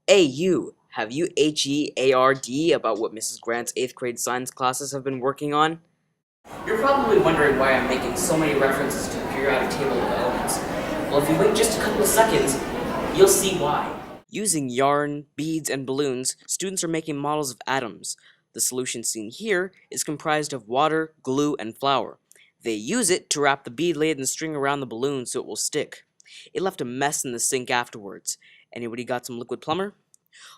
Hey you, have you HEARD about what Mrs. Grant's 8th grade science classes have been working on? You're probably wondering why I'm making so many references to the periodic table of elements. Well, if you wait just a couple of seconds, you'll see why. Using yarn, beads, and balloons, students are making models of atoms. The solution seen here is comprised of water, glue, and flour. They use it to wrap the bead-laden string around the balloon so it will stick. It left a mess in the sink afterwards. Anybody got some liquid plumber?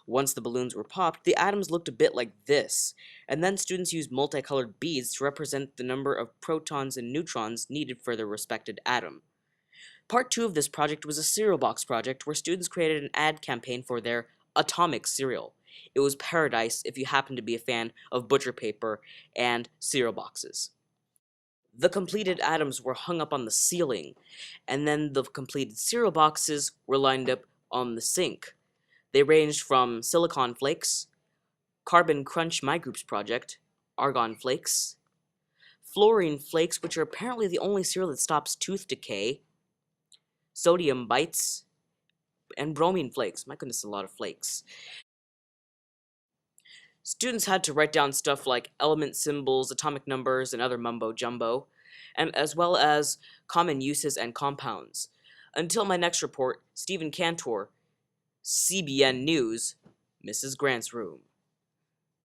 Once the balloons were popped, the atoms looked a bit like this, and then students used multicolored beads to represent the number of protons and neutrons needed for their respected atom. Part 2 of this project was a cereal box project where students created an ad campaign for their atomic cereal. It was paradise if you happen to be a fan of butcher paper and cereal boxes. The completed atoms were hung up on the ceiling, and then the completed cereal boxes were lined up on the sink. They ranged from silicon flakes, carbon crunch my group's project, argon flakes, fluorine flakes, which are apparently the only cereal that stops tooth decay, sodium bites, and bromine flakes. My goodness, a lot of flakes. Students had to write down stuff like element symbols, atomic numbers, and other mumbo jumbo, and as well as common uses and compounds. Until my next report, Stephen Cantor, CBN News, Mrs. Grant's room.